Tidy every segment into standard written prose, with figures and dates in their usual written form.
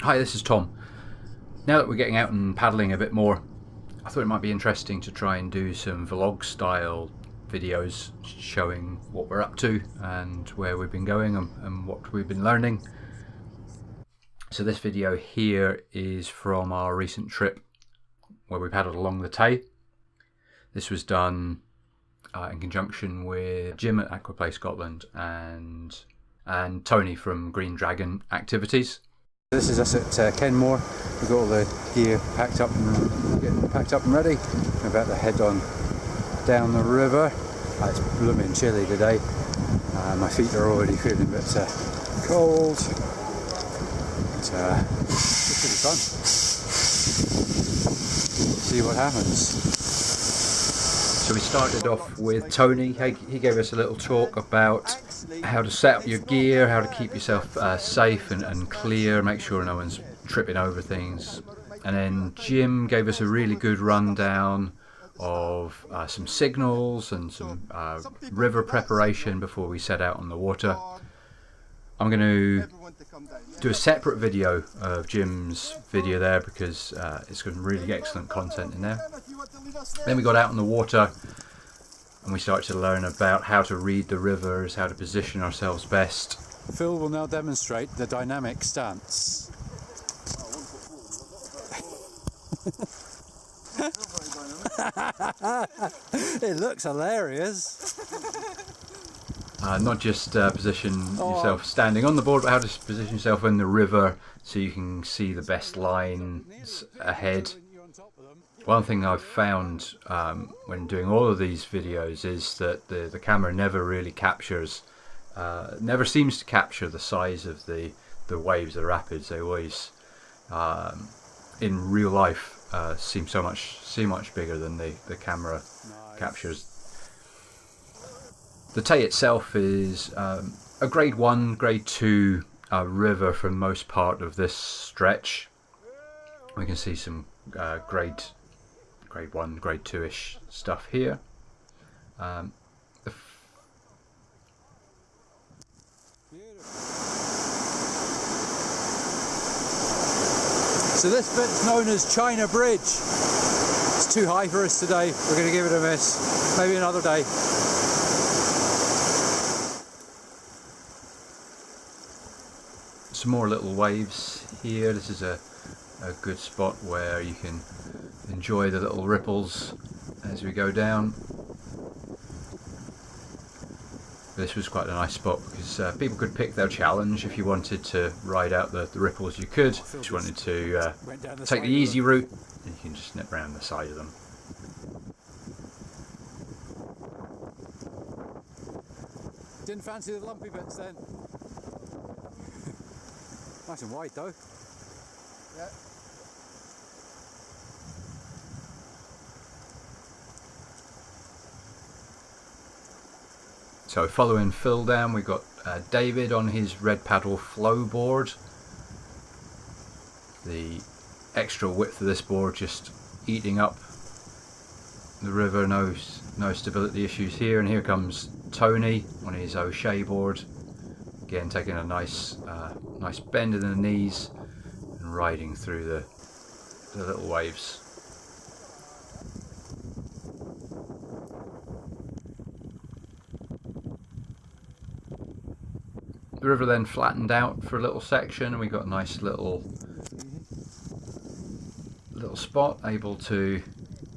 Hi, this is Tom. Now that we're getting out and paddling a bit more, I thought it might be interesting to try and do some vlog style videos showing what we're up to and where we've been going and what we've been learning. So this video here is from our recent trip where we paddled along the Tay. This was done in conjunction with Jim at Auqaplay Scotland and Tony from Greendragon Activities. This is us at Kenmore. We've got all the gear packed up and ready. We're about to head on down the river. It's blooming chilly today. My feet are already feeling a bit cold. It's pretty fun. See what happens. So we started off with Tony. He gave us a little talk about how to set up your gear, how to keep yourself safe and clear, make sure no one's tripping over things. And then Jim gave us a really good rundown of some signals and some river preparation before we set out on the water. I'm going to do a separate video of Jim's video there because it's got really excellent content in there. Then we got out on the water and we started to learn about how to read the rivers, how to position ourselves best. Phil will now demonstrate the dynamic stance. It looks hilarious. Not just position yourself standing on the board, but how to position yourself in the river so you can see the best lines ahead. One thing I've found when doing all of these videos is that the camera never really captures, never seems to capture the size of the waves, the rapids. They always, in real life, seem much bigger than the camera captures. The Tay itself is a grade 1, grade 2 river for most part of this stretch. We can see some grade 1, grade 2-ish stuff here. So this bit's known as China Bridge. It's too high for us today. We're going to give it a miss. Maybe another day. Some more little waves here. This is a good spot where you can enjoy the little ripples as we go down. This was quite a nice spot because people could pick their challenge. If you wanted to ride out the ripples, you could. If you wanted to take the easy route, you can just nip around the side of them. Didn't fancy the lumpy bits then. Nice and wide though. Yeah. So following Phil down, we've got David on his red paddle flow board. The extra width of this board just eating up the river, no stability issues here. And here comes Tony on his O'Shea board. Again, taking a nice bend in the knees and riding through the little waves. The river then flattened out for a little section and we got a nice little spot, able to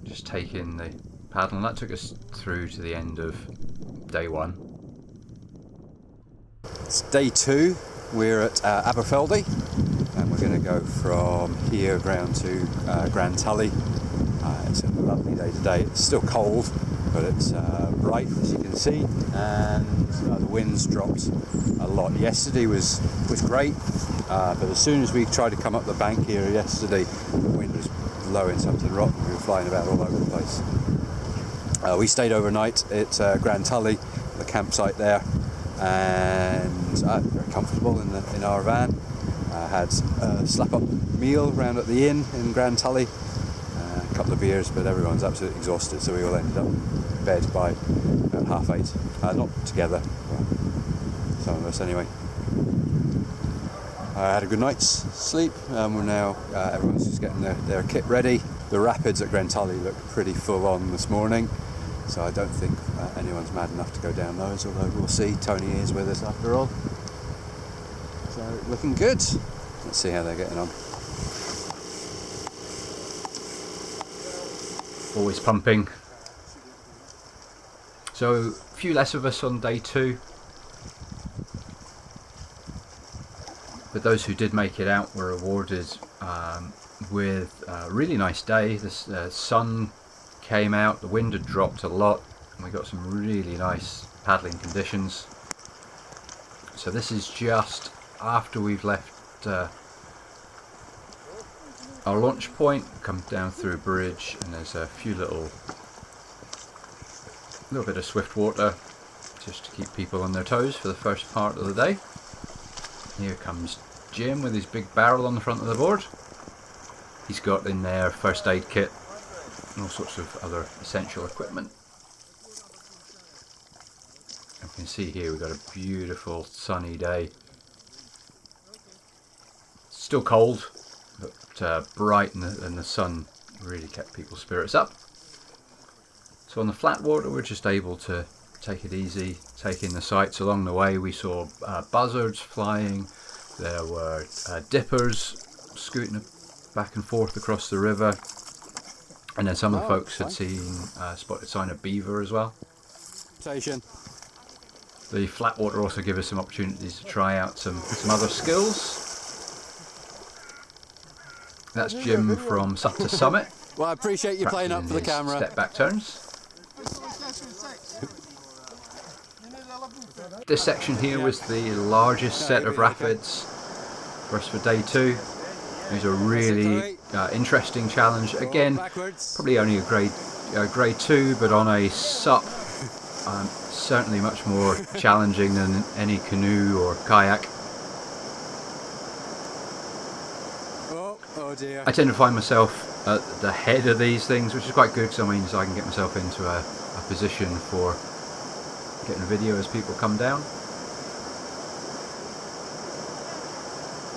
just take in the paddle, and that took us through to the end of day 1. It's day 2. We're at Aberfeldy and we're going to go from here down to Grantully. It's a lovely day today. It's still cold, but it's bright as you can see, and the wind's dropped a lot. Yesterday was great, but as soon as we tried to come up the bank here yesterday, the wind was blowing something rotten. We were flying about all over the place. We stayed overnight at Grantully, the campsite there, and very comfortable in our van. Had a slap-up meal round at the inn in Grantully. A couple of beers, but everyone's absolutely exhausted, so we all ended up in bed by about 8:30. Not together, well, some of us anyway. I had a good night's sleep. We're now, everyone's just getting their kit ready. The rapids at Grantully look pretty full on this morning, so I don't think anyone's mad enough to go down those, although we'll see. Tony is with us after all. So looking good. Let's see how they're getting on. Always pumping. So a few less of us on day 2. But those who did make it out were awarded with a really nice day. The sun came out, the wind had dropped a lot, and we got some really nice paddling conditions. So this is just after we've left our launch point. Come down through a bridge, and there's a few little bit of swift water just to keep people on their toes for the first part of the day. Here comes Jim with his big barrel on the front of the board. He's got in there first aid kit and all sorts of other essential equipment. You can see here we've got a beautiful sunny day. Still cold, but bright, and the sun really kept people's spirits up. So on the flat water we're just able to take it easy, take in the sights along the way. We saw buzzards flying, there were dippers scooting back and forth across the river, and then some of the folks had seen spotted sign of beaver as well. The flat water also gave us some opportunities to try out some other skills. That's Jim from SUP to Summit. Well, I appreciate you playing up for the camera. Step back turns. This section here was the largest set of rapids for us for day 2. It was a really interesting challenge. Again, probably only a grade 2, but on a SUP, certainly much more challenging than any canoe or kayak. Oh dear. I tend to find myself at the head of these things, which is quite good because it means I can get myself into a position for getting a video as people come down.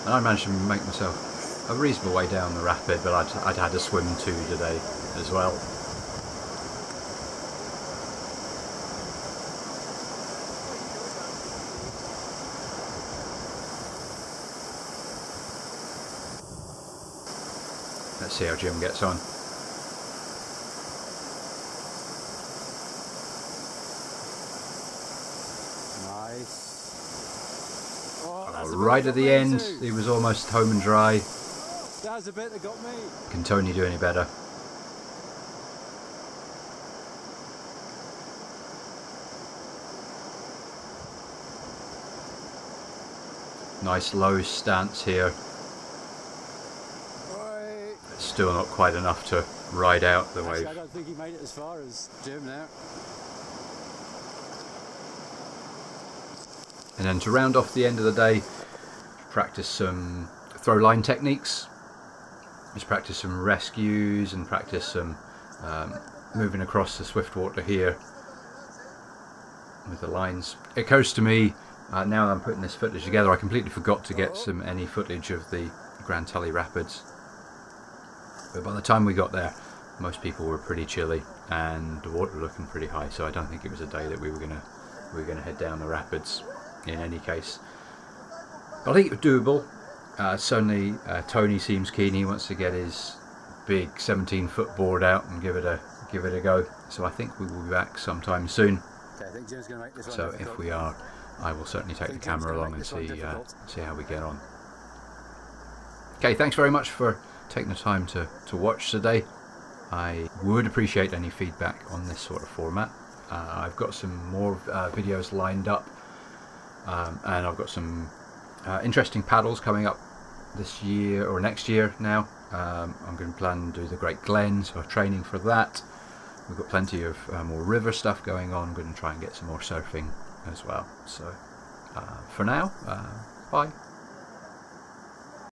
And I managed to make myself a reasonable way down the rapid, but I'd had to swim too today as well. Let's see how Jim gets on. Right at the end, he was almost home and dry. That's the bit that got me. Can Tony do any better? Nice low stance here. It's still not quite enough to ride out the wave. I don't think he made it as far as Jim now. And then to round off the end of the day, practice some throw line techniques. Just practice some rescues and practice some moving across the swift water here with the lines. It occurs to me now that I'm putting this footage together, I completely forgot to get any footage of the Grantully Rapids. But by the time we got there, most people were pretty chilly and the water looking pretty high, so I don't think it was a day that we were gonna head down the rapids in any case. But I think it was doable. Certainly Tony seems keen. He wants to get his big 17-foot board out and give it a go. So I think we will be back sometime soon. Okay, I think Jim's gonna make this one So difficult. if we are, I will certainly take the camera along and see how we get on. Okay, thanks very much for taking the time to watch today. I would appreciate any feedback on this sort of format. I've got some more videos lined up, and I've got some interesting paddles coming up this year or next year now. I'm going to plan to do the Great Glen, so training for that. We've got plenty of more river stuff going on. I'm going to try and get some more surfing as well. So for now, bye.